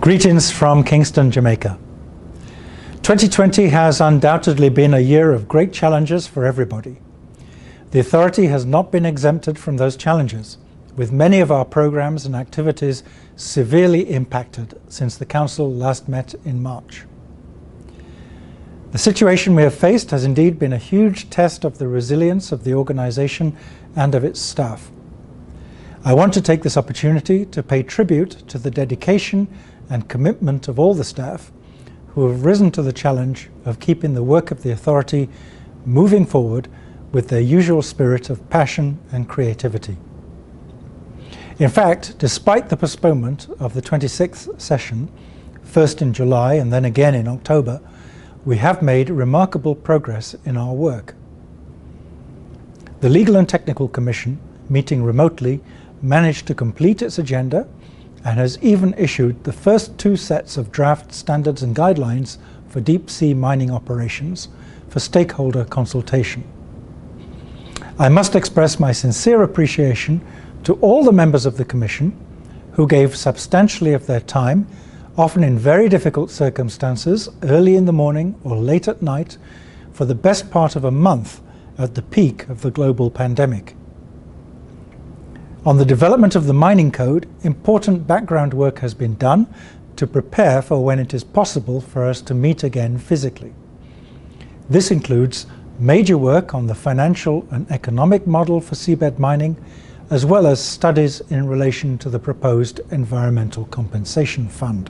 Greetings from Kingston, Jamaica. 2020 has undoubtedly been a year of great challenges for everybody. The authority has not been exempted from those challenges, with many of our programs and activities severely impacted since the Council last met in March. The situation we have faced has indeed been a huge test of the resilience of the organisation and of its staff. I want to take this opportunity to pay tribute to the dedication and commitment of all the staff who have risen to the challenge of keeping the work of the authority moving forward with their usual spirit of passion and creativity. In fact, despite the postponement of the 26th session, first in July and then again in October, we have made remarkable progress in our work. The Legal and Technical Commission, meeting remotely, managed to complete its agenda and has even issued the first two sets of draft standards and guidelines for deep-sea mining operations for stakeholder consultation. I must express my sincere appreciation to all the members of the Commission who gave substantially of their time, often in very difficult circumstances, early in the morning or late at night, for the best part of a month at the peak of the global pandemic. On the development of the Mining Code, important background work has been done to prepare for when it is possible for us to meet again physically. This includes major work on the financial and economic model for seabed mining, as well as studies in relation to the proposed Environmental Compensation Fund.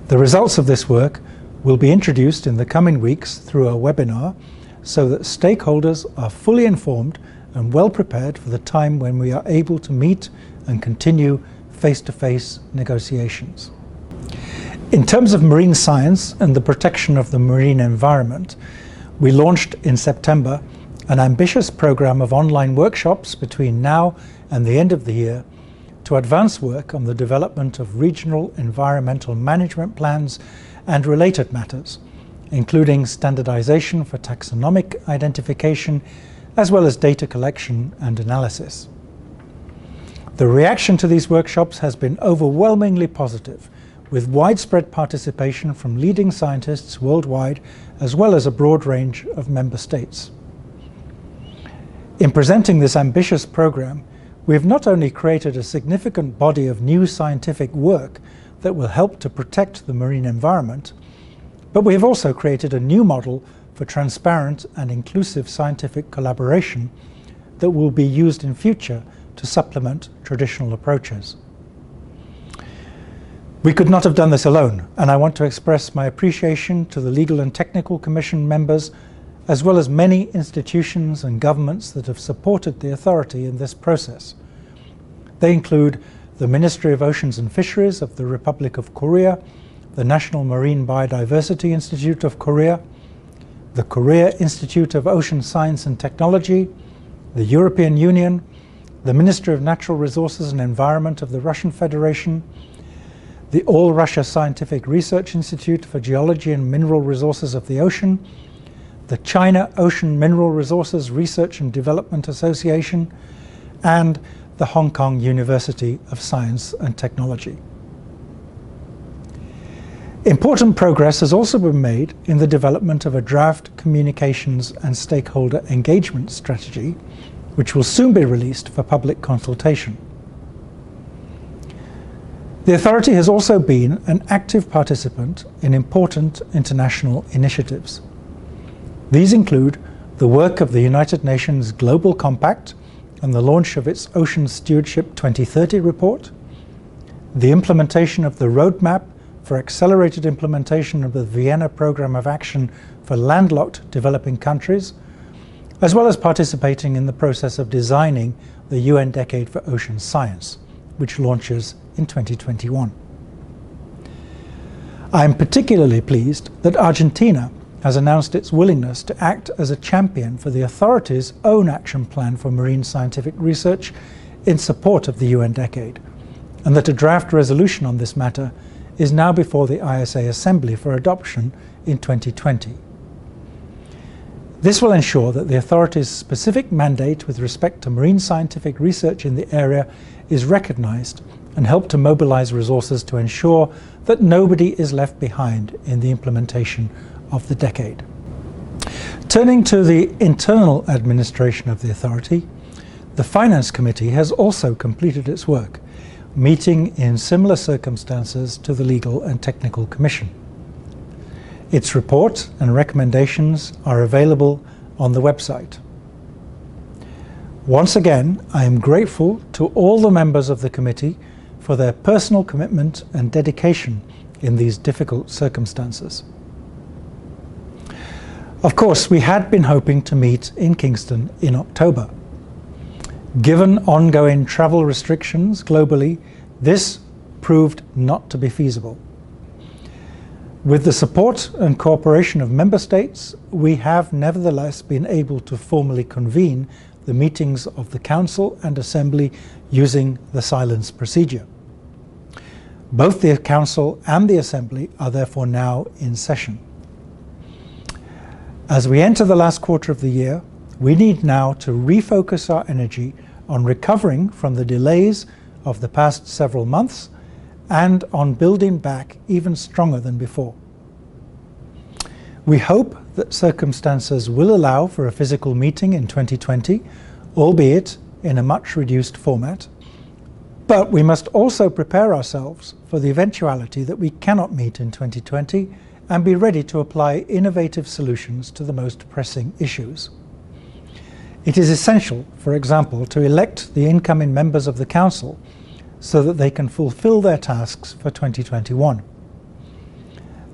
The results of this work will be introduced in the coming weeks through a webinar so that stakeholders are fully informed and well prepared for the time when we are able to meet and continue face-to-face negotiations. In terms of marine science and the protection of the marine environment, we launched in September an ambitious program of online workshops between now and the end of the year to advance work on the development of regional environmental management plans and related matters, including standardization for taxonomic identification, as well as data collection and analysis. The reaction to these workshops has been overwhelmingly positive, with widespread participation from leading scientists worldwide, as well as a broad range of member states. In presenting this ambitious program, we have not only created a significant body of new scientific work that will help to protect the marine environment, but we have also created a new model for transparent and inclusive scientific collaboration that will be used in future to supplement traditional approaches. We could not have done this alone, and I want to express my appreciation to the Legal and Technical Commission members, as well as many institutions and governments that have supported the authority in this process. They include the Ministry of Oceans and Fisheries of the Republic of Korea, the National Marine Biodiversity Institute of Korea, the Korea Institute of Ocean Science and Technology, the European Union, the Ministry of Natural Resources and Environment of the Russian Federation, the All Russia Scientific Research Institute for Geology and Mineral Resources of the Ocean, the China Ocean Mineral Resources Research and Development Association, and the Hong Kong University of Science and Technology. Important progress has also been made in the development of a draft communications and stakeholder engagement strategy, which will soon be released for public consultation. The authority has also been an active participant in important international initiatives. These include the work of the United Nations Global Compact and the launch of its Ocean Stewardship 2030 report, the implementation of the roadmap for accelerated implementation of the Vienna Programme of Action for landlocked developing countries, as well as participating in the process of designing the UN Decade for Ocean Science, which launches in 2021. I am particularly pleased that Argentina has announced its willingness to act as a champion for the authority's own action plan for marine scientific research in support of the UN Decade, and that a draft resolution on this matter is now before the ISA Assembly for adoption in 2020. This will ensure that the authority's specific mandate with respect to marine scientific research in the area is recognised and help to mobilize resources to ensure that nobody is left behind in the implementation of the decade. Turning to the internal administration of the authority, the Finance Committee has also completed its work, meeting in similar circumstances to the Legal and Technical Commission. Its report and recommendations are available on the website. Once again, I am grateful to all the members of the committee for their personal commitment and dedication in these difficult circumstances. Of course, we had been hoping to meet in Kingston in October. Given ongoing travel restrictions globally, this proved not to be feasible. With the support and cooperation of member states, we have nevertheless been able to formally convene the meetings of the Council and Assembly using the silence procedure. Both the Council and the Assembly are therefore now in session. As we enter the last quarter of the year, we need now to refocus our energy on recovering from the delays of the past several months and on building back even stronger than before. We hope that circumstances will allow for a physical meeting in 2020, albeit in a much reduced format. But we must also prepare ourselves for the eventuality that we cannot meet in 2020 and be ready to apply innovative solutions to the most pressing issues. It is essential, for example, to elect the incoming members of the Council so that they can fulfill their tasks for 2021.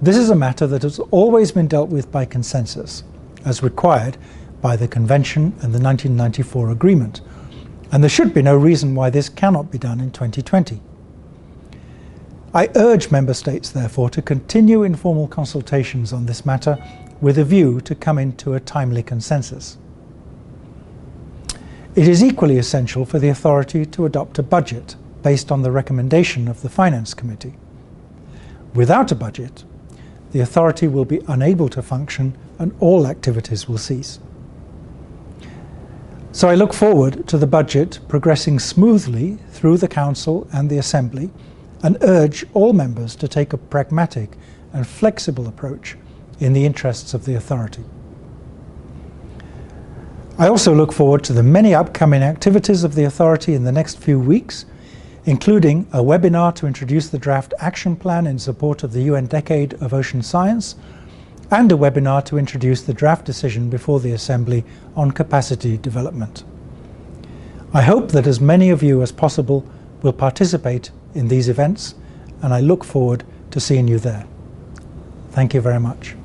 This is a matter that has always been dealt with by consensus, as required by the Convention and the 1994 Agreement, and there should be no reason why this cannot be done in 2020. I urge Member States, therefore, to continue informal consultations on this matter with a view to coming to a timely consensus. It is equally essential for the authority to adopt a budget based on the recommendation of the Finance Committee. Without a budget, the authority will be unable to function and all activities will cease. So I look forward to the budget progressing smoothly through the Council and the Assembly and urge all members to take a pragmatic and flexible approach in the interests of the authority. I also look forward to the many upcoming activities of the authority in the next few weeks, including a webinar to introduce the draft action plan in support of the UN Decade of Ocean Science, and a webinar to introduce the draft decision before the Assembly on capacity development. I hope that as many of you as possible will participate in these events, and I look forward to seeing you there. Thank you very much.